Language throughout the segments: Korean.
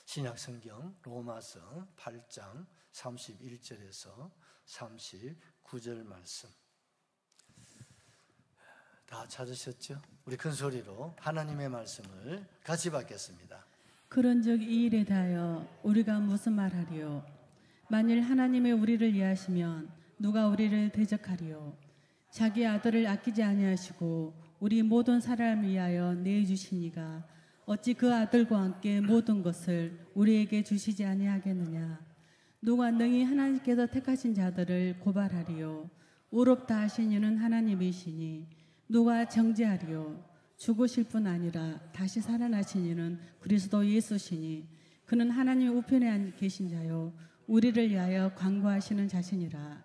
신약성경 로마서 8장 31절에서 39절 말씀 다 찾으셨죠? 우리 큰 소리로 하나님의 말씀을 같이 받겠습니다. 그런즉 이 일에 대하여 우리가 무슨 말하리요? 만일 하나님의 우리를 위하시면 누가 우리를 대적하리요? 자기 아들을 아끼지 아니하시고 우리 모든 사람을 위하여 내주시니가 어찌 그 아들과 함께 모든 것을 우리에게 주시지 아니하겠느냐? 누가 능히 하나님께서 택하신 자들을 고발하리요? 의롭다 하신 이는 하나님이시니 누가 정죄하리요? 죽으실 뿐 아니라 다시 살아나신 이는 그리스도 예수시니 그는 하나님 우편에 계신 자요 우리를 위하여 간구하시는 자시니라.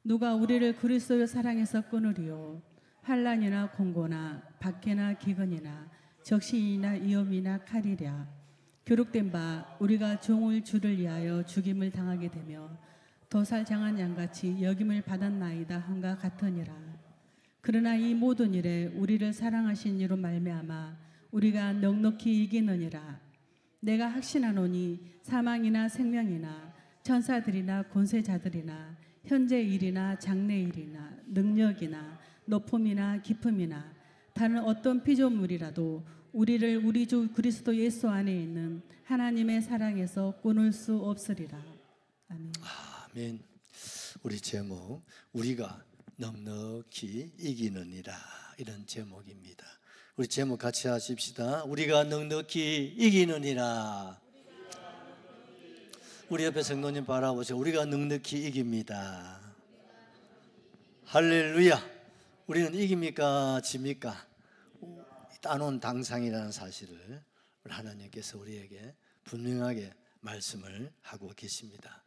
누가 우리를 그리스도의 사랑에서 끊으리요? 환난이나 공고나 박해나 기근이나 적신이나 위험이나 칼이랴. 기록된 바 우리가 종을 주를 위하여 죽임을 당하게 되며 도살장한 양같이 여김을 받았나이다 함과 같으니라. 그러나 이 모든 일에 우리를 사랑하신 이로 말미암아 우리가 넉넉히 이기느니라. 내가 확신하노니 사망이나 생명이나 천사들이나 권세자들이나 현재 일이나 장래 일이나 능력이나 높음이나 깊음이나 다른 어떤 피조물이라도 우리를 우리 주 그리스도 예수 안에 있는 하나님의 사랑에서 끊을 수 없으리라. 아멘. 아멘. 우리 제목 우리가 넉넉히 이기느니라 이런 제목입니다. 우리 제목 같이 하십시다. 우리가 넉넉히 이기느니라. 우리 옆에 성도님 바라보세요. 우리가 넉넉히 이깁니다. 할렐루야. 우리는 이깁니까? 집니까? 따놓은 당상이라는 사실을 하나님께서 우리에게 분명하게 말씀을 하고 계십니다.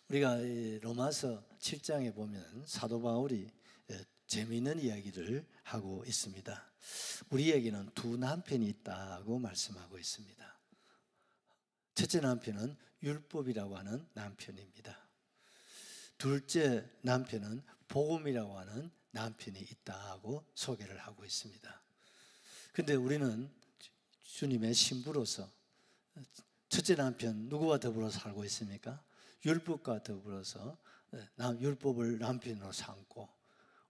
우리가 로마서 7장에 보면 사도 바울이 재미있는 이야기를 하고 있습니다. 우리에게는 두 남편이 있다고 말씀하고 있습니다. 첫째 남편은 율법이라고 하는 남편입니다. 둘째 남편은 복음이라고 하는 남편이 있다고 소개를 하고 있습니다. 그런데 우리는 주님의 신부로서 첫째 남편 누구와 더불어 살고 있습니까? 율법과 더불어서 율법을 남편으로 삼고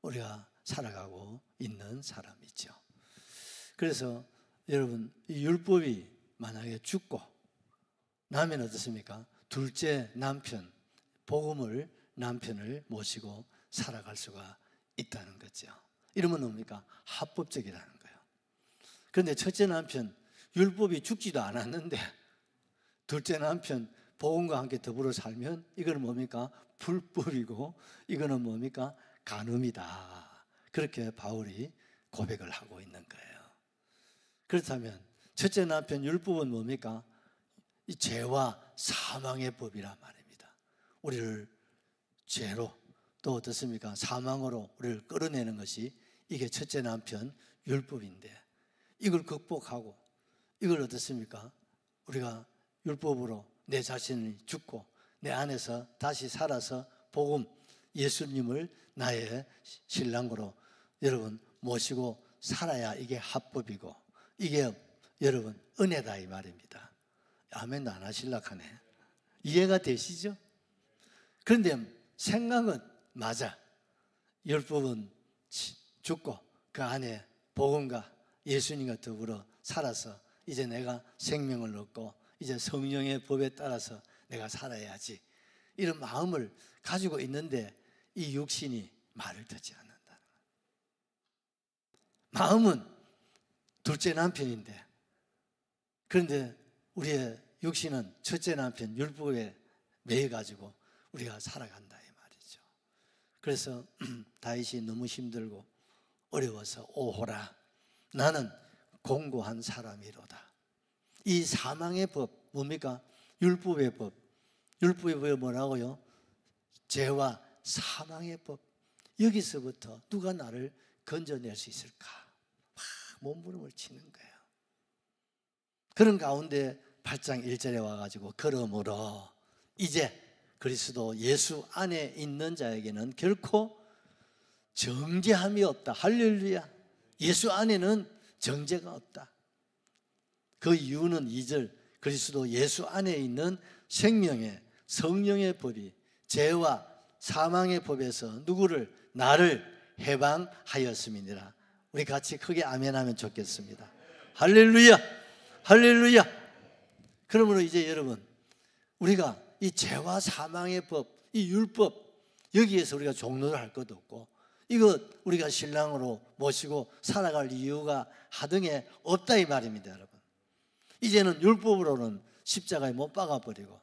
우리가 살아가고 있는 사람이죠. 그래서 여러분 이 율법이 만약에 죽고 나면 어떻습니까? 둘째 남편, 복음을 남편을 모시고 살아갈 수가 있다는 거죠. 이러면 뭡니까? 합법적이라는 거예요. 그런데 첫째 남편, 율법이 죽지도 않았는데 둘째 남편, 복음과 함께 더불어 살면 이거는 뭡니까? 불법이고 이거는 뭡니까? 간음이다. 그렇게 바울이 고백을 하고 있는 거예요. 그렇다면 첫째 남편 율법은 뭡니까? 이 죄와 사망의 법이란 말입니다. 우리를 죄로 또 어떻습니까? 사망으로 우리를 끌어내는 것이 이게 첫째 남편 율법인데 이걸 극복하고 이걸 어떻습니까? 우리가 율법으로 내 자신이 죽고 내 안에서 다시 살아서 복음 예수님을 나의 신랑으로 여러분 모시고 살아야 이게 합법이고 이게 여러분 은혜다 이 말입니다. 아멘도 안 하실라 하네. 이해가 되시죠? 그런데 생각은 맞아. 율법은 죽고 그 안에 복음과 예수님과 더불어 살아서 이제 내가 생명을 얻고 이제 성령의 법에 따라서 내가 살아야지 이런 마음을 가지고 있는데 이 육신이 말을 듣지 않는다는 거예요. 마음은 둘째 남편인데 그런데 우리의 육신은 첫째 남편 율법에 매여가지고 우리가 살아간다 이 말이죠. 그래서 다윗이 너무 힘들고 어려워서 오호라 나는 공고한 사람이로다. 이 사망의 법 뭡니까? 율법의 법. 율법의 법이 뭐라고요? 죄와 사망의 법. 여기서부터 누가 나를 건져낼 수 있을까? 막 몸부림을 치는 거예요. 그런 가운데 8장 1절에 와가지고 그러므로 이제 그리스도 예수 안에 있는 자에게는 결코 정죄함이 없다. 할렐루야. 예수 안에는 정죄가 없다. 그 이유는 2절 그리스도 예수 안에 있는 생명의 성령의 법이 죄와 사망의 법에서 누구를? 나를 해방하였음이니라. 우리 같이 크게 아멘하면 좋겠습니다. 할렐루야, 할렐루야. 그러므로 이제 여러분, 우리가 이 죄와 사망의 법, 이 율법, 여기에서 우리가 종로를 할 것도 없고, 이거 우리가 신랑으로 모시고 살아갈 이유가 하등에 없다 이 말입니다. 여러분, 이제는 율법으로는 십자가에 못 박아버리고,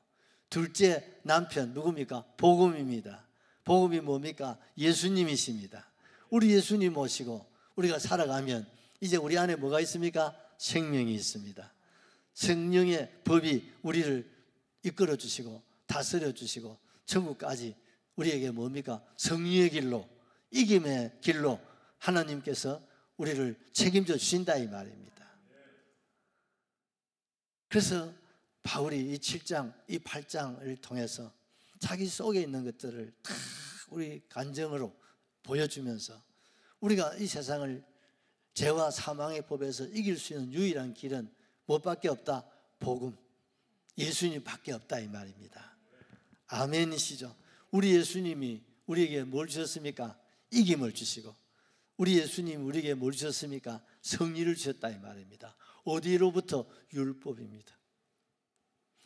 둘째 남편 누굽니까? 복음입니다. 복음이 뭡니까? 예수님이십니다. 우리 예수님 모시고 우리가 살아가면 이제 우리 안에 뭐가 있습니까? 생명이 있습니다. 성령의 법이 우리를 이끌어 주시고 다스려 주시고 천국까지 우리에게 뭡니까? 승리의 길로, 이김의 길로 하나님께서 우리를 책임져 주신다 이 말입니다. 그래서 바울이 이 7장, 이 8장을 통해서 자기 속에 있는 것들을 다 우리 간증으로 보여주면서 우리가 이 세상을 죄와 사망의 법에서 이길 수 있는 유일한 길은 무엇밖에 없다? 복음, 예수님밖에 없다 이 말입니다. 아멘이시죠? 우리 예수님이 우리에게 뭘 주셨습니까? 이김을 주시고, 우리 예수님이 우리에게 뭘 주셨습니까? 승리를 주셨다 이 말입니다. 어디로부터? 율법입니다.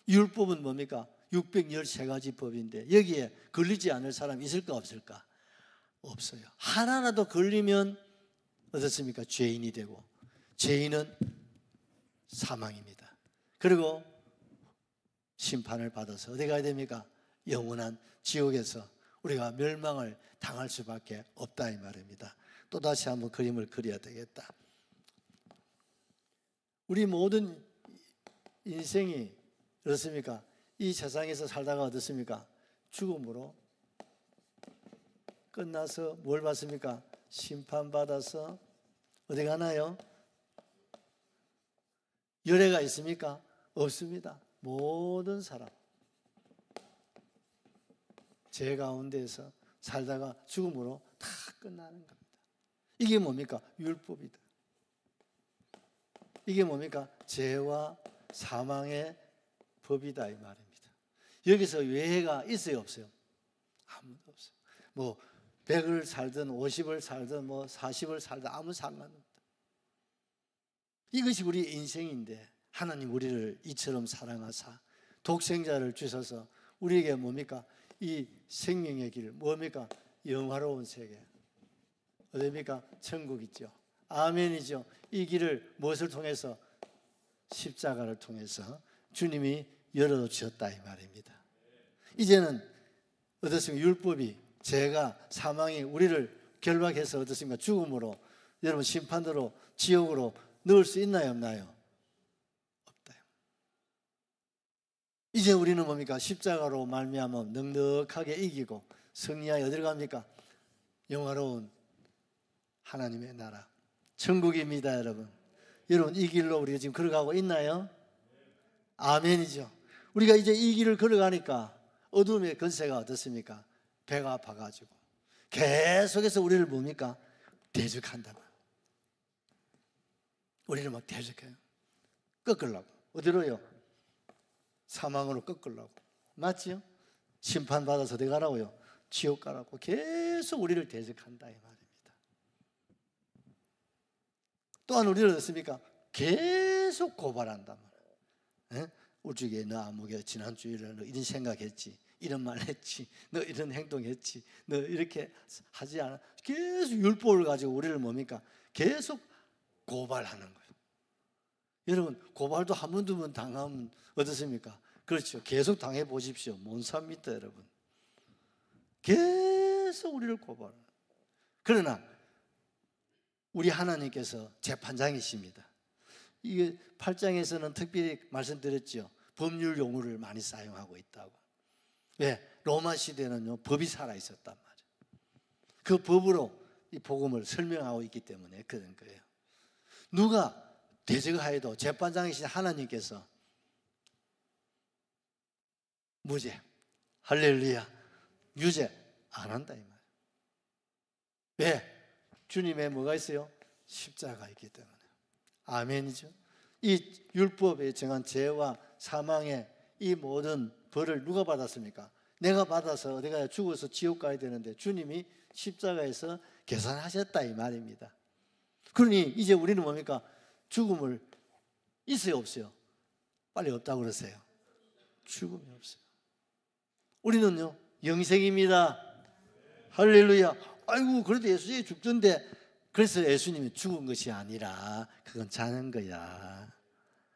율법은 뭡니까? 613가지 법인데 여기에 걸리지 않을 사람 있을까 없을까? 없어요. 하나라도 걸리면 어떻습니까? 죄인이 되고, 죄인은 사망입니다. 그리고 심판을 받아서 어디 가야 됩니까? 영원한 지옥에서 우리가 멸망을 당할 수밖에 없다 이 말입니다. 또다시 한번 그림을 그려야 되겠다. 우리 모든 인생이 그렇습니까? 이 세상에서 살다가 어떻습니까? 죽음으로 끝나서 뭘 받습니까? 심판받아서 어디 가나요? 열애가 있습니까? 없습니다. 모든 사람 죄 가운데에서 살다가 죽음으로 다 끝나는 겁니다. 이게 뭡니까? 율법이다. 이게 뭡니까? 죄와 사망의 법이다 이 말입니다. 여기서 외해가 있어요 없어요? 아무도 없어요. 뭐 100을 살든 50을 살든 뭐 40을 살든 아무 상관없다. 이것이 우리 인생인데 하나님 우리를 이처럼 사랑하사 독생자를 주셔서 우리에게 뭡니까? 이 생명의 길, 뭡니까? 영화로운 세계, 어디입니까? 천국 있죠. 아멘이죠. 이 길을 무엇을 통해서? 십자가를 통해서 주님이 열어주셨다 이 말입니다. 이제는 어떻습니까? 율법이, 죄가, 사망이 우리를 결박해서 어떻습니까? 죽음으로, 여러분 심판으로, 지옥으로 넣을 수 있나요 없나요? 없다요. 이제 우리는 뭡니까? 십자가로 말미암아 넉넉하게 이기고 승리하여 어디로 갑니까? 영화로운 하나님의 나라, 천국입니다. 여러분, 여러분 이 길로 우리가 지금 걸어가고 있나요? 아멘이죠. 우리가 이제 이 길을 걸어가니까 어둠의 권세가 어떻습니까? 배가 아파가지고 계속해서 우리를 뭡니까? 대적한다. 우리를 막 대적해요. 꺾으려고. 어디로요? 사망으로 꺾으려고. 맞지요? 심판받아서 어디 가라고요? 지옥 가라고. 계속 우리를 대적한다 이 말입니다. 또한 우리를 어떻습니까? 계속 고발한단 말이에요. 우주에 너 아무개 지난주일에 너 이런 생각했지, 이런 말 했지, 너 이런 행동했지, 너 이렇게 하지 않아. 계속 율법을 가지고 우리를 뭡니까? 계속 고발하는 거예요. 여러분 고발도 한 번 두 번 당하면 어떻습니까? 그렇죠. 계속 당해 보십시오. 못 삽니다 여러분. 계속 우리를 고발하는. 그러나 우리 하나님께서 재판장이십니다. 이게 8장에서는 특별히 말씀드렸죠. 법률 용어를 많이 사용하고 있다고. 왜? 로마 시대는요 법이 살아 있었단 말이에요. 그 법으로 이 복음을 설명하고 있기 때문에 그런 거예요. 누가 대적하여도 재판장이신 하나님께서 무죄, 할렐루야, 유죄 안 한다 이 말이에요. 왜? 주님의 뭐가 있어요? 십자가가 있기 때문에. 아멘이죠. 이 율법에 정한 죄와 사망의 이 모든 벌을 누가 받았습니까? 내가 받아서 내가 죽어서 지옥 가야 되는데 주님이 십자가에서 계산하셨다 이 말입니다. 그러니 이제 우리는 뭡니까? 죽음을 있어요 없어요? 빨리 없다고 그러세요. 죽음이 없어요. 우리는요 영생입니다. 할렐루야. 아이고 그래도 예수님이 죽던데, 그래서 예수님이 죽은 것이 아니라 그건 자는 거야.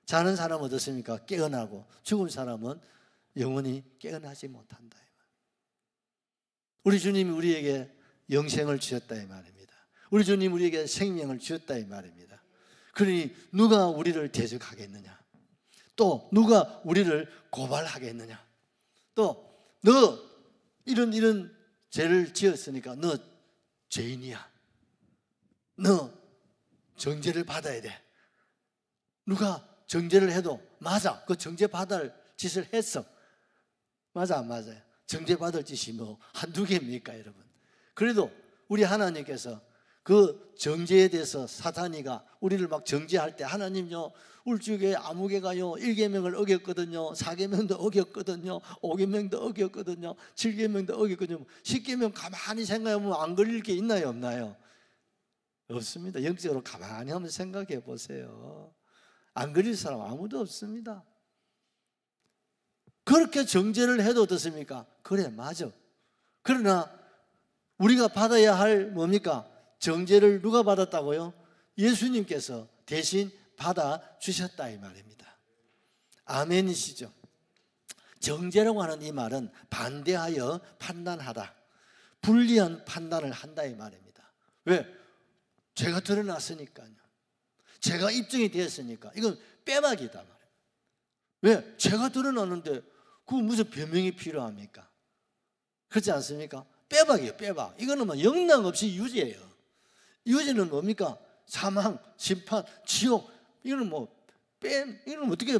자는 사람은 어떻습니까? 깨어나고, 죽은 사람은 영원히 깨어나지 못한다. 우리 주님이 우리에게 영생을 주셨다 이 말입니다. 우리 주님 우리에게 생명을 주셨다 이 말입니다. 그러니 누가 우리를 대적하겠느냐? 또 누가 우리를 고발하겠느냐? 또 너 이런 죄를 지었으니까 너 죄인이야. 너 정죄를 받아야 돼. 누가 정죄를 해도 맞아. 그 정죄 받을 짓을 했어. 맞아 안 맞아요? 정죄 받을 짓이 뭐 한두 개입니까 여러분? 그래도 우리 하나님께서 그 정죄에 대해서 사탄이가 우리를 막 정죄할 때, 하나님요 울주계 아무개가요 1계명을 어겼거든요, 4계명도 어겼거든요, 5계명도 어겼거든요, 7계명도 어겼거든요. 10계명 가만히 생각해보면 안 걸릴 게 있나요 없나요? 없습니다. 영적으로 가만히 한번 생각해 보세요. 안 걸릴 사람 아무도 없습니다. 그렇게 정죄를 해도 어떻습니까? 그래 맞아. 그러나 우리가 받아야 할 뭡니까? 정죄를 누가 받았다고요? 예수님께서 대신 받아주셨다 이 말입니다. 아멘이시죠? 정죄라고 하는 이 말은 반대하여 판단하다, 불리한 판단을 한다 이 말입니다. 왜? 죄가 드러났으니까요. 죄가 입증이 되었으니까. 이건 빼박이다 말이에요. 왜? 죄가 드러났는데 그 무슨 변명이 필요합니까? 그렇지 않습니까? 빼박이에요, 빼박. 이거는 뭐 영락 없이 유죄예요. 유죄는 뭡니까? 사망, 심판, 지옥. 이거는 이거는 어떻게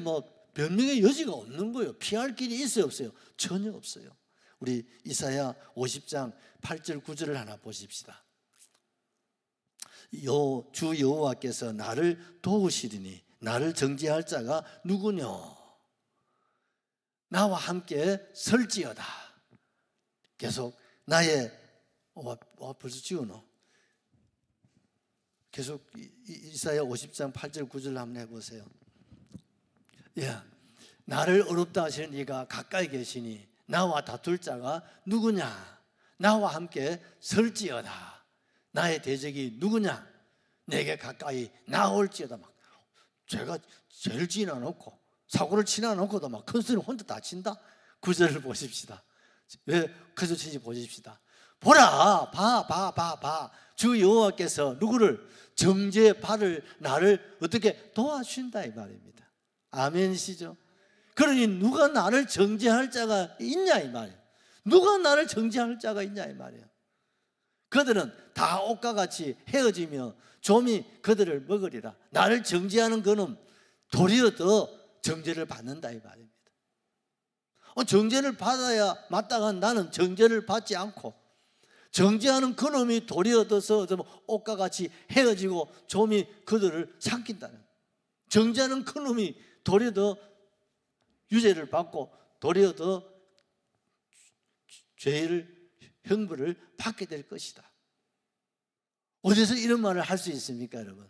변명의 여지가 없는 거예요. 피할 길이 있어요, 없어요? 전혀 없어요. 우리 이사야 50장 8절 9절을 하나 보십시다. 주 여호와께서 나를 도우시리니 나를 정죄할 자가 누구냐? 나와 함께 설지어다. 계속 나의 벌써 지우노. 계속 이사야 50장 8절 9절 한번 해보세요. 예, 나를 어렵다 하시는 이가 가까이 계시니 나와 다툴 자가 누구냐? 나와 함께 설지어다. 나의 대적이 누구냐? 내게 가까이 나올지어다. 막 제가 죄를 지나 놓고 사고를 치나 놓고도 막 큰 소리를 혼자 다 친다. 9절을 보십시다. 왜 그 소리 보십시다. 보라, 봐. 주 여호와께서 누구를 정죄받을 나를 어떻게 도와준다 이 말입니다. 아멘이시죠? 그러니 누가 나를 정죄할 자가 있냐 이 말이에요. 누가 나를 정죄할 자가 있냐 이 말이에요. 그들은 다 옷과 같이 헤어지며 좀이 그들을 먹으리라. 나를 정죄하는 그는 도리어 더 정죄를 받는다 이 말입니다. 정죄를 받아야 마땅한 나는 정죄를 받지 않고, 정죄하는 그놈이 도리어 더서 옷과 같이 헤어지고 좀이 그들을 삼킨다는, 정죄하는 그놈이 도리어 더 유죄를 받고 도리어 더 죄를 형벌을 받게 될 것이다. 어디서 이런 말을 할 수 있습니까 여러분?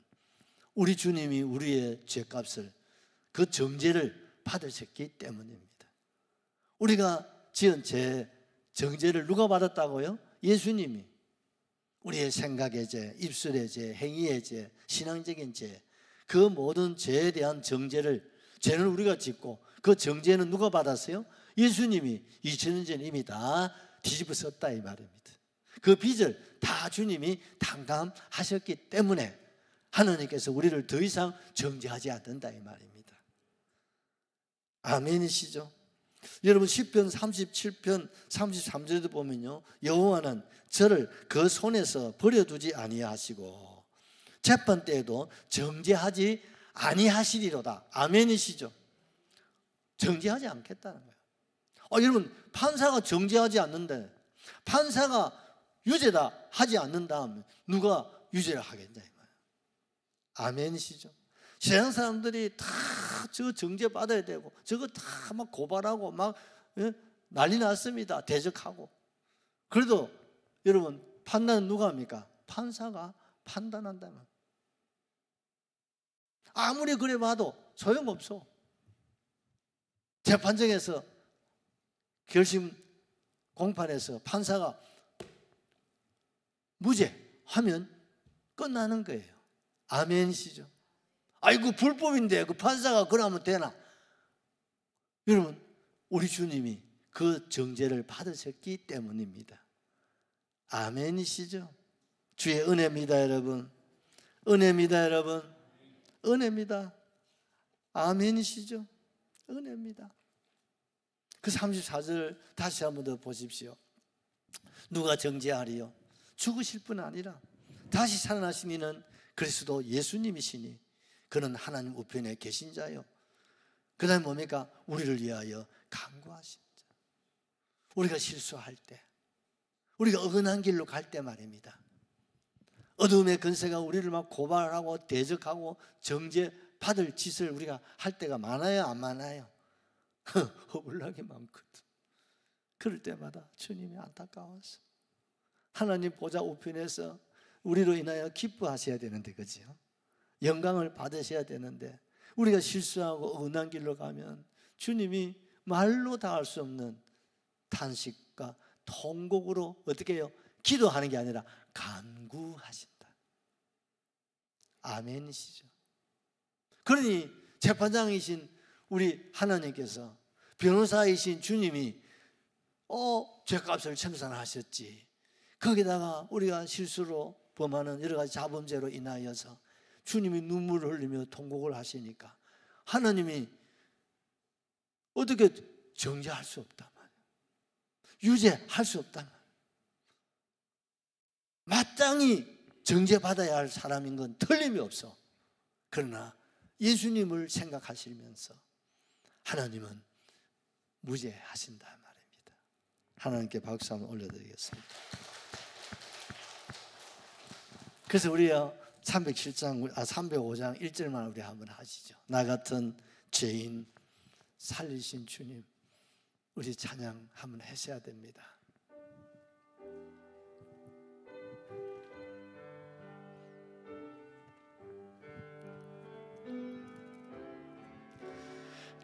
우리 주님이 우리의 죄값을, 그 정죄를 받으셨기 때문입니다. 우리가 지은 죄, 정죄를 누가 받았다고요? 예수님이. 우리의 생각의 죄, 입술의 죄, 행위의 죄, 신앙적인 죄, 그 모든 죄에 대한 정죄를, 죄는 우리가 짓고 그 정죄는 누가 받았어요? 예수님이 2000년 전에 이미 다 뒤집어 썼다 이 말입니다. 그 빚을 다 주님이 탕감하셨기 때문에 하나님께서 우리를 더 이상 정죄하지 않는다 이 말입니다. 아멘이시죠? 여러분 시편 37편 33절에도 보면요, 여호와는 저를 그 손에서 버려두지 아니하시고 재판 때에도 정죄하지 아니하시리로다. 아멘이시죠? 정죄하지 않겠다는 거예요. 여러분 판사가 정죄하지 않는데, 판사가 유죄다 하지 않는다 하면 누가 유죄를 하겠냐 이 말이에요. 아멘이시죠? 세상 사람들이 다 저 정죄 받아야 되고 저거 다 막 고발하고 막 난리 났습니다. 대적하고. 그래도 여러분 판단은 누가 합니까? 판사가 판단한다면. 아무리 그래 봐도 소용없어. 재판정에서 결심 공판에서 판사가 무죄하면 끝나는 거예요. 아멘이시죠? 아이고 불법인데 그 판사가 그러면 되나? 여러분 우리 주님이 그 정죄를 받으셨기 때문입니다. 아멘이시죠? 주의 은혜입니다 여러분. 은혜입니다 여러분. 은혜입니다. 아멘이시죠? 은혜입니다. 그 34절 다시 한번 더 보십시오. 누가 정죄하리요? 죽으실 뿐 아니라 다시 살아나신 이는 그리스도 예수님이시니 그는 하나님 우편에 계신 자요. 그 다음에 뭡니까? 우리를 위하여 간구하신 자. 우리가 실수할 때, 우리가 어긋난 길로 갈 때 말입니다. 어둠의 근세가 우리를 막 고발하고 대적하고 정죄받을 짓을 우리가 할 때가 많아요, 안 많아요? 허물나게 많거든. 그럴 때마다 주님이 안타까워서 하나님 보좌 우편에서 우리로 인하여 기뻐하셔야 되는데, 그죠? 영광을 받으셔야 되는데 우리가 실수하고 어긋난 길로 가면 주님이 말로 다 할 수 없는 탄식과 통곡으로 어떻게 해요? 기도하는 게 아니라 간구하신다. 아멘이시죠? 그러니 재판장이신 우리 하나님께서 변호사이신 주님이 죄값을 청산하셨지. 거기다가 우리가 실수로 범하는 여러 가지 자범죄로 인하여서 주님이 눈물을 흘리며 통곡을 하시니까 하나님이 어떻게 정죄할 수 없단 말이에요. 유죄할 수 없단 말이에요. 마땅히 정죄받아야 할 사람인 건 틀림이 없어. 그러나 예수님을 생각하시면서 하나님은 무죄하신다 말입니다. 하나님께 박수 한번 올려드리겠습니다. 그래서 우리요 305장 1절만 우리 한번 하시죠. 나 같은 죄인 살리신 주님, 우리 찬양 한번 하셔야 됩니다.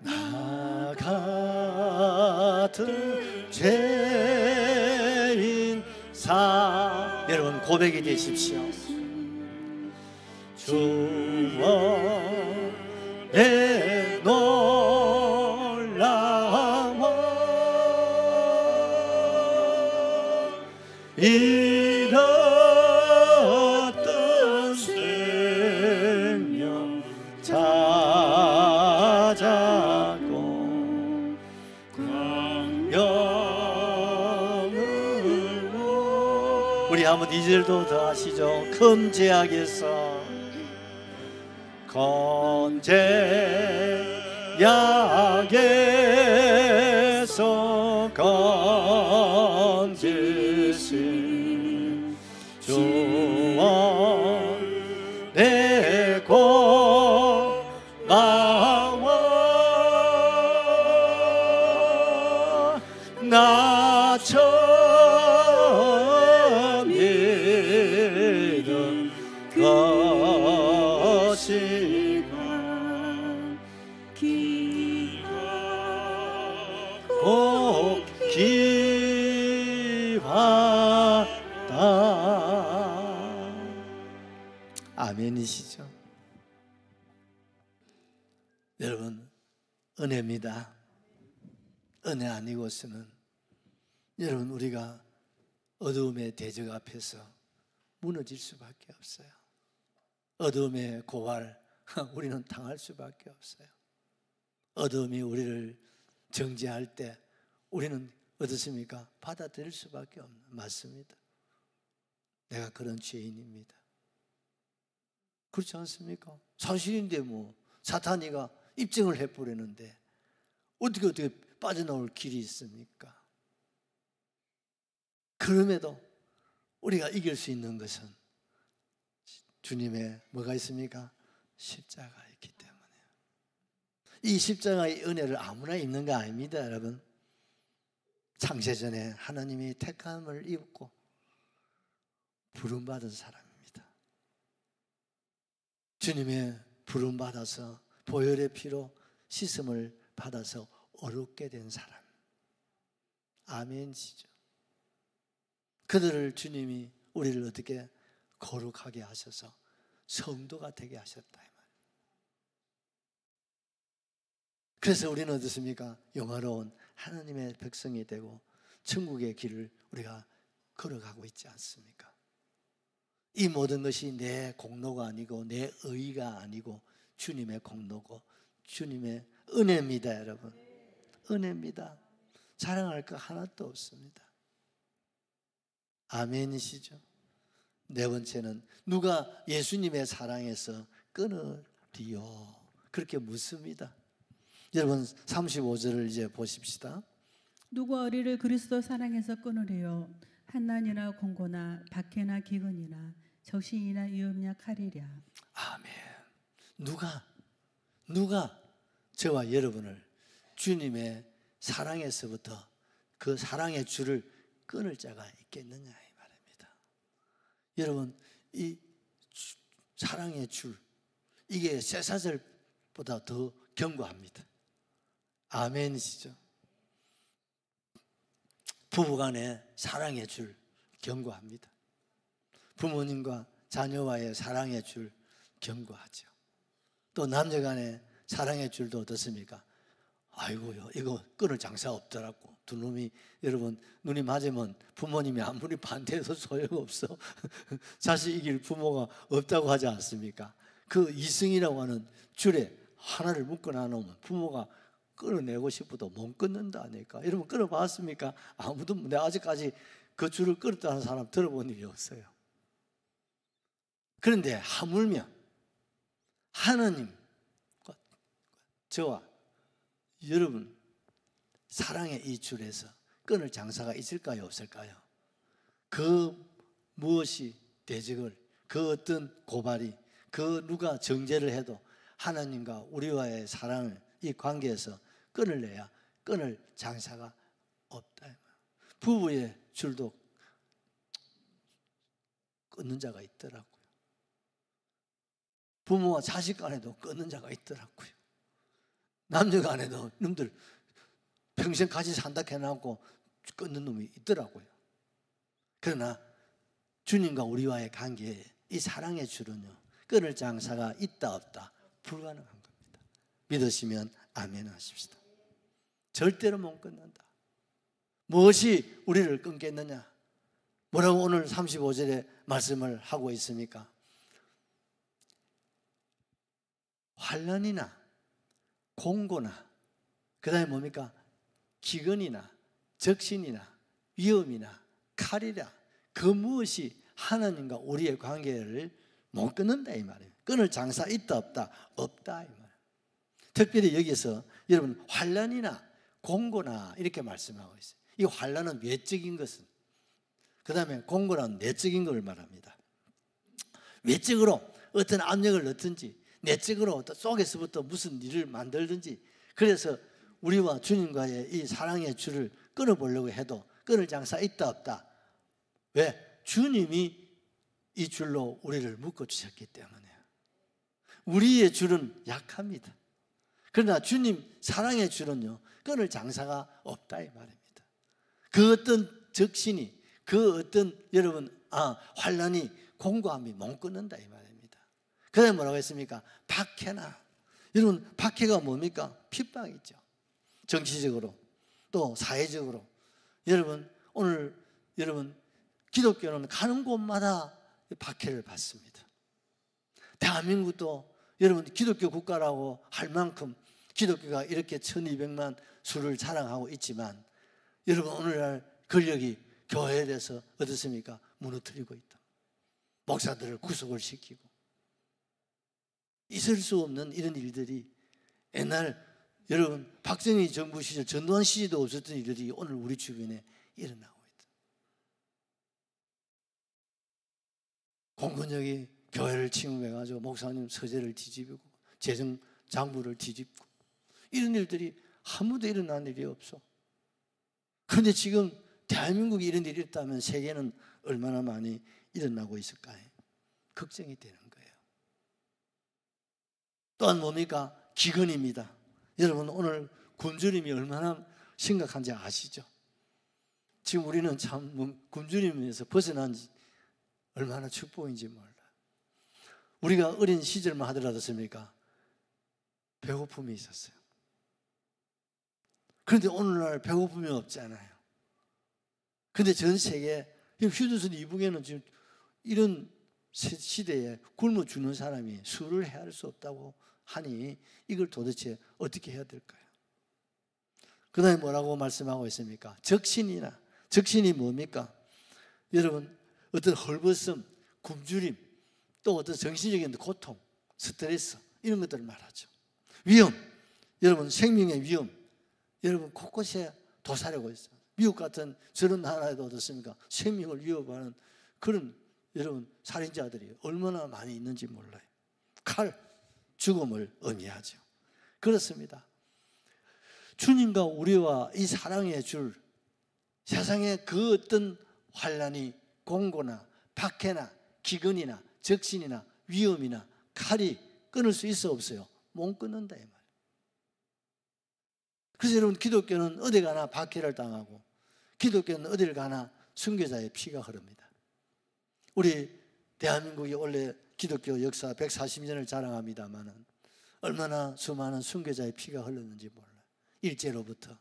나 같은 죄인 여러분 고백이 되십시오. 주와 내 놀라워 잃었던 생명 찾아고 광명을 우리 한번 2절도 더 하시죠. 큰 죄악에서 건죄약에서 건지신 주와 내 고마워 나 처음 믿은 것이가 기하고 기하다. 아멘이시죠? 여러분 은혜입니다. 은혜 아니고서는 여러분 우리가 어두움의 대적 앞에서 무너질 수밖에 없어요. 어둠의 고발 우리는 당할 수밖에 없어요. 어둠이 우리를 정죄할 때 우리는 어떻습니까? 받아들일 수밖에 없는, 맞습니다. 내가 그런 죄인입니다. 그렇지 않습니까? 사실인데 뭐 사탄이가 입증을 해버리는데 어떻게 빠져나올 길이 있습니까? 그럼에도 우리가 이길 수 있는 것은 주님의 뭐가 있습니까? 십자가에 있기 때문에. 이 십자가의 은혜를 아무나 입는 거 아닙니다, 여러분. 창세전에 하나님이 택함을 입고 부름받은 사람입니다. 주님의 부름받아서 보혈의 피로 씻음을 받아서 어렵게 된 사람. 아멘이죠. 그들을 주님이 우리를 어떻게 거룩하게 하셔서 성도가 되게 하셨다. 그래서 우리는 어떻습니까? 영화로운 하나님의 백성이 되고 천국의 길을 우리가 걸어가고 있지 않습니까? 이 모든 것이 내 공로가 아니고 내 의가 아니고 주님의 공로고 주님의 은혜입니다, 여러분. 은혜입니다. 자랑할 거 하나도 없습니다. 아멘이시죠? 네 번째는 누가 예수님의 사랑에서 끊으리요? 그렇게 묻습니다. 여러분 35절을 이제 보십시다. 누가 우리를 그리스도 사랑해서 끊으리요? 환난이나 공고나 박해나 기근이나 적신이나 위험이나 칼이랴. 아멘. 누가 저와 여러분을 주님의 사랑에서부터 그 사랑의 줄을 끊을 자가 있겠느냐 이 말입니다. 여러분 이 사랑의 줄, 이게 쇠사슬보다 더 견고합니다. 아멘이시죠? 부부간의 사랑의 줄 견고합니다. 부모님과 자녀와의 사랑의 줄 견고하죠. 또 남녀간의 사랑의 줄도 어떻습니까? 아이고요, 이거 끊을 장사 없더라고. 두 놈이, 여러분 눈이 맞으면 부모님이 아무리 반대해도 소용없어. 자식 이길 부모가 없다고 하지 않습니까? 그 이승이라고 하는 줄에 하나를 묶어놔 놓으면 부모가 끊어내고 싶어도 못 끊는다 하니까. 여러분 끊어봤습니까? 아무도, 내가 아직까지 그 줄을 끊었다는 사람 들어본 일이 없어요. 그런데 하물며 하나님, 저와 여러분 사랑의 이 줄에서 끊을 장사가 있을까요, 없을까요? 그 무엇이 대적을, 그 어떤 고발이, 그 누가 정죄를 해도 하나님과 우리와의 사랑을, 이 관계에서 끊을래야 끊을 장사가 없다. 부부의 줄도 끊는 자가 있더라고요. 부모와 자식 간에도 끊는 자가 있더라고요. 남녀 간에도 놈들 평생 같이 산다 해놓고 끊는 놈이 있더라고요. 그러나 주님과 우리와의 관계에 이 사랑의 줄은요, 끊을 장사가 있다 없다 불가능한 겁니다. 믿으시면 아멘 하십시다. 절대로 못 끊는다. 무엇이 우리를 끊겠느냐? 뭐라고 오늘 35절에 말씀을 하고 있습니까? 환난이나 공고나 그 다음에 뭡니까? 기근이나 적신이나 위험이나 칼이라, 그 무엇이 하나님과 우리의 관계를 못 끊는다 이 말이에요. 끊을 장사 있다 없다? 없다 이 말이에요. 특별히 여기서 여러분 환난이나 공고나 이렇게 말씀하고 있어요. 이 환난은 외적인 것은, 그 다음에 공고는 내적인 걸 말합니다. 외적으로 어떤 압력을 넣든지 내적으로 속에서부터 무슨 일을 만들든지, 그래서 우리와 주님과의 이 사랑의 줄을 끊어보려고 해도 끊을 장사 있다 없다. 왜? 주님이 이 줄로 우리를 묶어주셨기 때문에. 우리의 줄은 약합니다. 그러나 주님 사랑의 줄은요, 끊을 장사가 없다 이 말입니다. 그 어떤 적신이, 그 어떤 여러분 환난이, 공고함이 못 끊는다 이 말입니다. 그 다음에 뭐라고 했습니까? 박해나. 여러분 박해가 뭡니까? 핍박이죠. 정치적으로 또 사회적으로. 여러분 오늘 여러분 기독교는 가는 곳마다 박해를 받습니다. 대한민국도 여러분 기독교 국가라고 할 만큼 기독교가 이렇게 1200만 수를 자랑하고 있지만, 여러분 오늘날 권력이 교회에 대해서 어떻습니까? 무너뜨리고 있다. 목사들을 구속을 시키고. 있을 수 없는 이런 일들이 옛날 여러분 박정희 정부 시절 전두환 시절도 없었던 일들이 오늘 우리 주변에 일어나고 있다. 공권력이 교회를 침공해가지고 목사님 서재를 뒤집고 재정 장부를 뒤집고 이런 일들이 한 번도 일어난 일이 없어. 그런데 지금 대한민국이 이런 일이 있다면 세계는 얼마나 많이 일어나고 있을까요? 걱정이 되는 거예요. 또한 뭡니까? 기근입니다. 여러분 오늘 굶주림이 얼마나 심각한지 아시죠? 지금 우리는 참 굶주림에서 벗어난 지 얼마나 축복인지 몰라요. 우리가 어린 시절만 하더라도 습니까? 배고픔이 있었어요. 그런데 오늘날 배고픔이 없잖아요. 그런데 전 세계 휴전선 이북에는 지금 이런 시대에 굶어 죽는 사람이 수를 헤아릴 수 없다고 하니 이걸 도대체 어떻게 해야 될까요? 그 다음에 뭐라고 말씀하고 있습니까? 적신이 뭡니까? 여러분 어떤 헐벗음, 굶주림, 또 어떤 정신적인 고통, 스트레스 이런 것들을 말하죠. 위험, 여러분 생명의 위험, 여러분 곳곳에 도사리고 있어요. 미국 같은 저런 나라에도 어떻습니까? 생명을 위협하는 그런 여러분 살인자들이 얼마나 많이 있는지 몰라요. 칼, 죽음을 의미하죠. 그렇습니다. 주님과 우리와 이 사랑의 줄, 세상에 그 어떤 환난이 공고나 박해나 기근이나 적신이나 위험이나 칼이 끊을 수 있어 없어요? 못 끊는다 이 말이에요. 그래서 여러분 기독교는 어디 가나 박해를 당하고 기독교는 어디를 가나 순교자의 피가 흐릅니다. 우리 대한민국이 원래 기독교 역사 140년을 자랑합니다만 얼마나 수많은 순교자의 피가 흘렀는지 몰라요. 일제로부터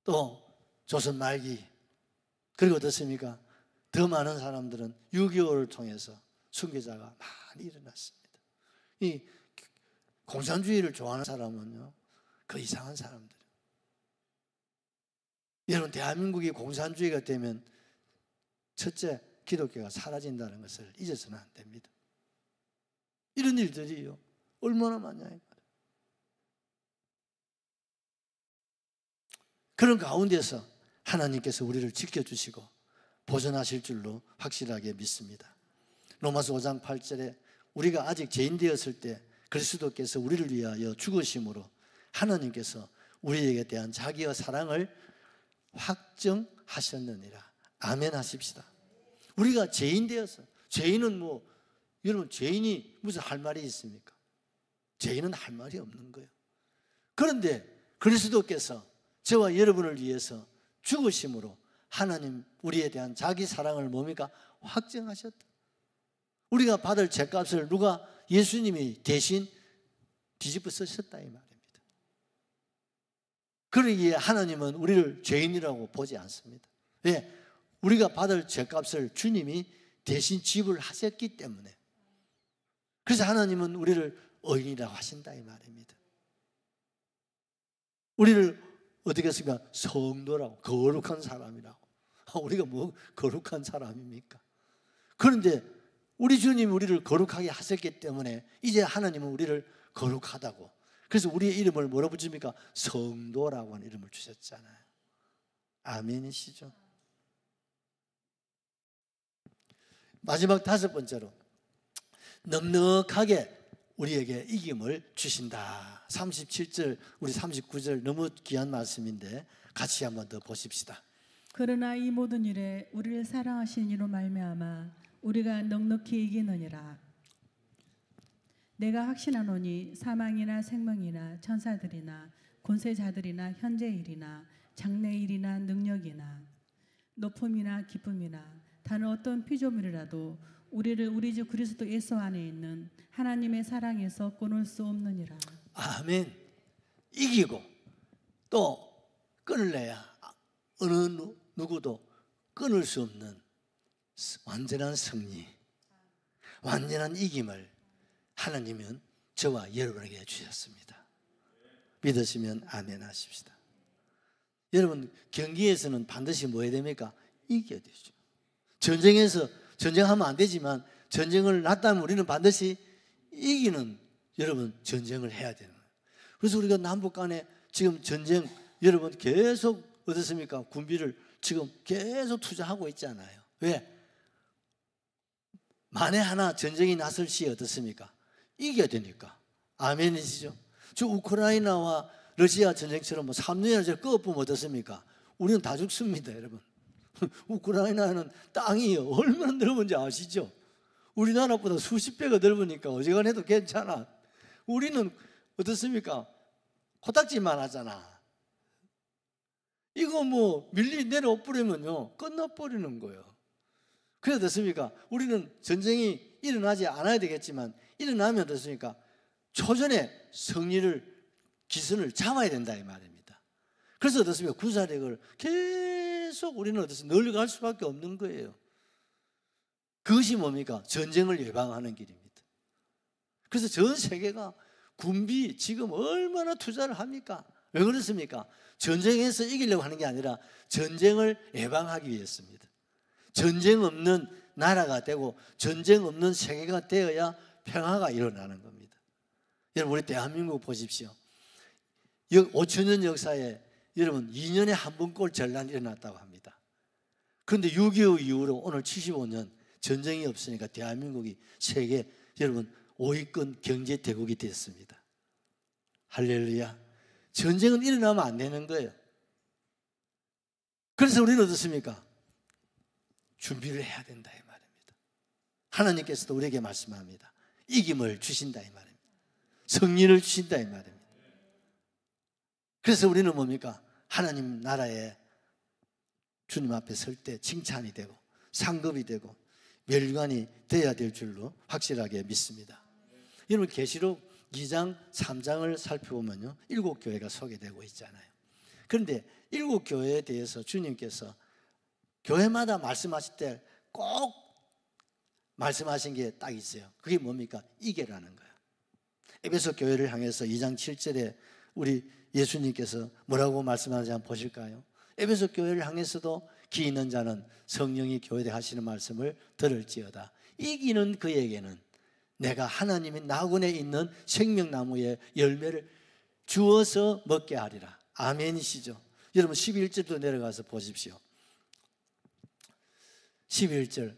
또 조선 말기, 그리고 어떻습니까? 더 많은 사람들은 6.25를 통해서 순교자가 많이 일어났습니다. 이 공산주의를 좋아하는 사람은요 그 이상한 사람들. 여러분 대한민국이 공산주의가 되면 첫째 기독교가 사라진다는 것을 잊어서는 안 됩니다. 이런 일들이요 얼마나 많냐. 그런 가운데서 하나님께서 우리를 지켜주시고 보존하실 줄로 확실하게 믿습니다. 로마서 5장 8절에 우리가 아직 죄인 되었을 때 그리스도께서 우리를 위하여 죽으심으로 하나님께서 우리에게 대한 자기의 사랑을 확정하셨느니라. 아멘 하십시다. 우리가 죄인 되어서, 죄인은 여러분 죄인이 무슨 할 말이 있습니까? 죄인은 할 말이 없는 거예요. 그런데 그리스도께서 저와 여러분을 위해서 죽으심으로 하나님 우리에 대한 자기 사랑을 뭡니까? 확정하셨다. 우리가 받을 죄값을 누가? 예수님이 대신 뒤집어 쓰셨다 이 말입니다. 그러기에 하나님은 우리를 죄인이라고 보지 않습니다. 왜? 우리가 받을 죄값을 주님이 대신 지불하셨기 때문에. 그래서 하나님은 우리를 의인이라고 하신다 이 말입니다. 우리를 어떻게 했습니까? 성도라고, 거룩한 사람이라고. 우리가 뭐 거룩한 사람입니까? 그런데 우리 주님이 우리를 거룩하게 하셨기 때문에 이제 하나님은 우리를 거룩하다고. 그래서 우리의 이름을 뭐라고 부릅니까? 성도라고 하는 이름을 주셨잖아요. 아멘이시죠? 마지막 5번째로 넉넉하게 우리에게 이김을 주신다. 37절, 우리 39절 너무 귀한 말씀인데 같이 한번 더 보십시다. 그러나 이 모든 일에 우리를 사랑하신 이로 말미암아 우리가 넉넉히 이기느니라. 내가 확신하노니 사망이나 생명이나 천사들이나 권세자들이나 현재일이나 장래일이나 능력이나 높음이나 기쁨이나 다른 어떤 피조물이라도 우리를 우리 주 그리스도 예수 안에 있는 하나님의 사랑에서 끊을 수 없느니라. 아멘. 이기고 또 끊을래야 어느 누구도 끊을 수 없는 완전한 승리, 완전한 이김을 하나님은 저와 여러분에게 주셨습니다. 믿으시면 아멘 하십시다. 여러분 경기에서는 반드시 뭐 해야 됩니까? 이겨야 되죠. 전쟁하면 안 되지만 전쟁을 났다면 우리는 반드시 이기는 여러분 전쟁을 해야 되는 거예요. 그래서 우리가 남북 간에 지금 전쟁 여러분 계속 어떻습니까? 군비를 지금 계속 투자하고 있잖아요. 왜? 만에 하나 전쟁이 났을 시 어떻습니까? 이겨야 되니까. 아멘이시죠? 저 우크라이나와 러시아 전쟁처럼 뭐 3년이나 저 끄어보면 어떻습니까? 우리는 다 죽습니다, 여러분. 우크라이나는 땅이 얼마나 넓은지 아시죠? 우리나라보다 수십 배가 넓으니까 어지간해도 괜찮아. 우리는 어떻습니까? 코딱지만 하잖아. 이거 뭐 밀리 내려버리면요 끝나버리는 거예요. 그래서 어떻습니까? 우리는 전쟁이 일어나지 않아야 되겠지만 일어나면 어떻습니까? 초전에 승리를 기선을 잡아야 된다 이 말입니다. 그래서 어떻습니까? 군사력을 계속 우리는 어떻습니까? 늘려갈 수밖에 없는 거예요. 그것이 뭡니까? 전쟁을 예방하는 길입니다. 그래서 전 세계가 군비 지금 얼마나 투자를 합니까? 왜 그렇습니까? 전쟁에서 이기려고 하는 게 아니라 전쟁을 예방하기 위해서입니다. 전쟁 없는 나라가 되고 전쟁 없는 세계가 되어야 평화가 일어나는 겁니다. 여러분 우리 대한민국 보십시오. 5천년 역사에 여러분 2년에 한 번꼴 전란이 일어났다고 합니다. 그런데 6.25 이후로 오늘 75년 전쟁이 없으니까 대한민국이 세계 여러분 5위권 경제대국이 됐습니다. 할렐루야. 전쟁은 일어나면 안 되는 거예요. 그래서 우리는 어떻습니까? 준비를 해야 된다 이 말입니다. 하나님께서도 우리에게 말씀합니다. 이김을 주신다 이 말입니다. 승리를 주신다 이 말입니다. 그래서 우리는 뭡니까? 하나님 나라에 주님 앞에 설 때 칭찬이 되고 상급이 되고 멸관이 되어야 될 줄로 확실하게 믿습니다. 여러분 계시록 2장 3장을 살펴보면요 7교회가 소개되고 있잖아요. 그런데 7교회에 대해서 주님께서 교회마다 말씀하실 때 꼭 말씀하신 게 딱 있어요. 그게 뭡니까? 이게라는 거예요. 에베소 교회를 향해서 2장 7절에 우리 예수님께서 뭐라고 말씀하는지 한번 보실까요? 에베소 교회를 향해서도 기 있는 자는 성령이 교회에 하시는 말씀을 들을지어다. 이기는 그에게는 내가 하나님의 나군에 있는 생명나무의 열매를 주어서 먹게 하리라. 아멘이시죠? 여러분 11절도 내려가서 보십시오. 11절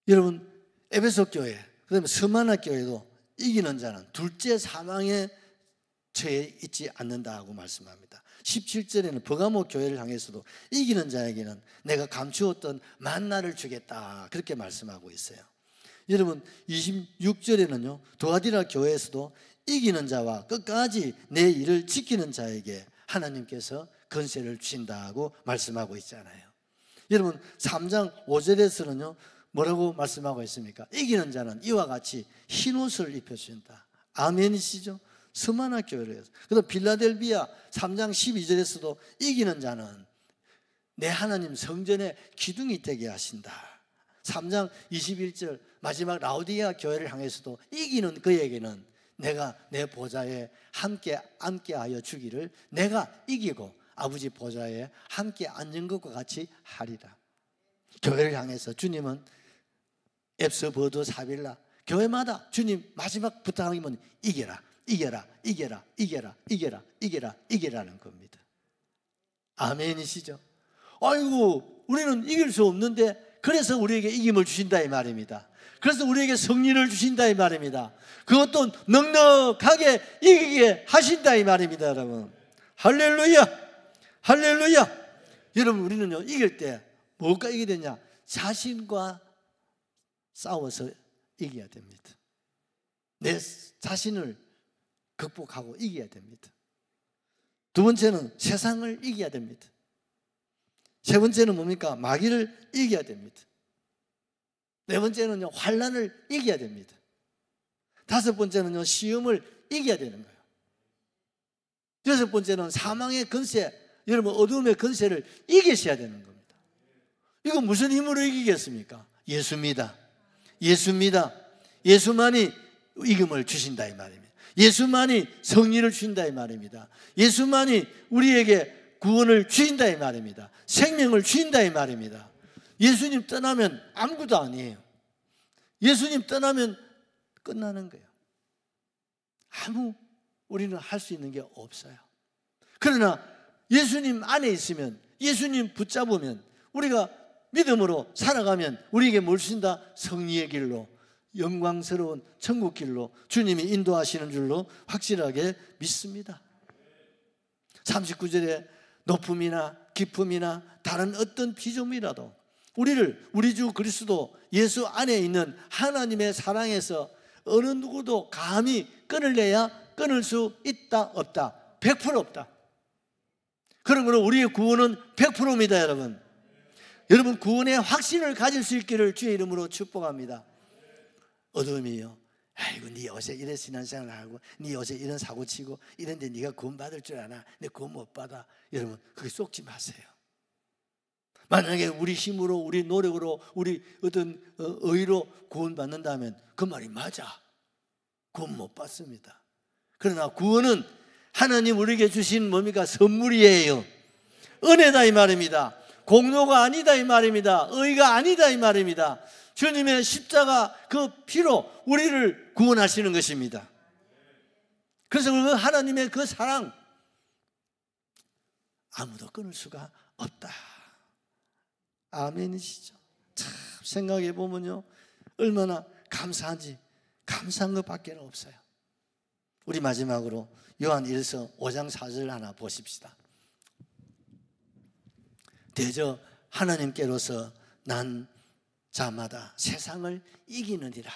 여러분 에베소 교회 그 다음에 스마나 교회도 이기는 자는 둘째 사망에 처해 있지 않는다고 말씀합니다. 17절에는 버가모 교회를 향해서도 이기는 자에게는 내가 감추었던 만나를 주겠다 그렇게 말씀하고 있어요. 여러분 26절에는요 도아디라 교회에서도 이기는 자와 끝까지 내 일을 지키는 자에게 하나님께서 건세를 주신다고 말씀하고 있잖아요. 여러분 3장 5절에서는요 뭐라고 말씀하고 있습니까? 이기는 자는 이와 같이 흰옷을 입혀주신다. 아멘이시죠? 스마나 교회를 해서. 그다음 빌라델비아 3장 12절에서도 이기는 자는 내 하나님 성전에 기둥이 되게 하신다. 3장 21절 마지막 라우디아 교회를 향해서도 이기는 그에게는 내가 내 보좌에 함께 앉게하여 주기를 내가 이기고 아버지 보좌에 함께 앉은 것과 같이 하리라. 교회를 향해서 주님은 앱스버드 사빌라 교회마다 주님 마지막 부탁하는 게 뭐냐? 이겨라 이겨라 이겨라 이겨라 이겨라 이겨라 이겨라는 겁니다. 아멘이시죠? 아이고 우리는 이길 수 없는데 그래서 우리에게 이김을 주신다 이 말입니다. 그래서 우리에게 승리를 주신다 이 말입니다. 그것도 넉넉하게 이기게 하신다 이 말입니다. 여러분 할렐루야 할렐루야. 여러분 우리는요 이길 때 뭐가 이겨야 되냐? 자신과 싸워서 이겨야 됩니다. 내 자신을 극복하고 이겨야 됩니다. 두 번째는 세상을 이겨야 됩니다. 세 번째는 뭡니까? 마귀를 이겨야 됩니다. 네 번째는요 환난을 이겨야 됩니다. 다섯 번째는요 시험을 이겨야 되는 거예요. 여섯 번째는 사망의 권세, 여러분 어둠의 권세를 이기셔야 되는 겁니다. 이거 무슨 힘으로 이기겠습니까? 예수입니다. 예수입니다. 예수만이 이김을 주신다 이 말입니다. 예수만이 승리를 주신다 이 말입니다. 예수만이 우리에게 구원을 주신다 이 말입니다. 생명을 주신다 이 말입니다. 예수님 떠나면 아무것도 아니에요. 예수님 떠나면 끝나는 거예요. 아무 우리는 할 수 있는 게 없어요. 그러나 예수님 안에 있으면, 예수님 붙잡으면 우리가 믿음으로 살아가면 우리에게 뭘 주신다? 승리의 길로, 영광스러운 천국 길로 주님이 인도하시는 줄로 확실하게 믿습니다. 39절에 높음이나 기쁨이나 다른 어떤 비전이라도 우리 주 그리스도 예수 안에 있는 하나님의 사랑에서 어느 누구도 감히 끊을래야 끊을 수 있다 없다? 100% 없다. 그러므로 우리의 구원은 100%입니다. 여러분 구원의 확신을 가질 수 있기를 주의 이름으로 축복합니다. 어둠이요, 아이고 네 요새 이래 신앙생활 하고 네 요새 이런 사고 치고 이런데 네가 구원 받을 줄 아나? 내 구원 못 받아. 여러분 그게 속지 마세요. 만약에 우리 힘으로, 우리 노력으로, 우리 어떤 의로 구원 받는다면 그 말이 맞아. 구원 못 받습니다. 그러나 구원은 하나님 우리에게 주신 뭡니까? 선물이에요. 은혜다 이 말입니다. 공로가 아니다 이 말입니다. 의가 아니다 이 말입니다. 주님의 십자가 그 피로 우리를 구원하시는 것입니다. 그래서 그 하나님의 그 사랑 아무도 끊을 수가 없다. 아멘이시죠? 참 생각해 보면요, 얼마나 감사한지, 감사한 것밖에 없어요. 우리 마지막으로 요한 1서 5장 4절 하나 보십시다. 대저 하나님께로서 난 자마다 세상을 이기느니라.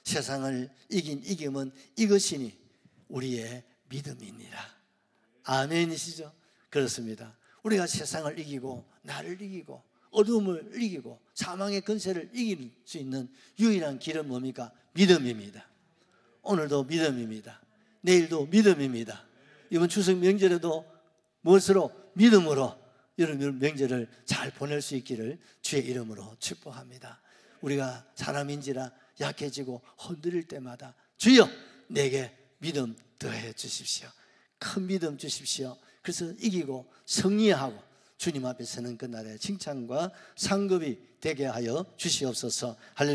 세상을 이긴 이김은 이것이니 우리의 믿음이니라. 아멘이시죠? 그렇습니다. 우리가 세상을 이기고 나를 이기고 어둠을 이기고 사망의 권세를 이길 수 있는 유일한 길은 뭡니까? 믿음입니다. 오늘도 믿음입니다. 내일도 믿음입니다. 이번 추석 명절에도 무엇으로? 믿음으로 여러분 명절을 잘 보낼 수 있기를 주의 이름으로 축복합니다. 우리가 사람인지라 약해지고 흔들릴 때마다 주여 내게 믿음 더해 주십시오. 큰 믿음 주십시오. 그래서 이기고 승리하고 주님 앞에 서는 그날의 칭찬과 상급이 되게 하여 주시옵소서. 할렐루야.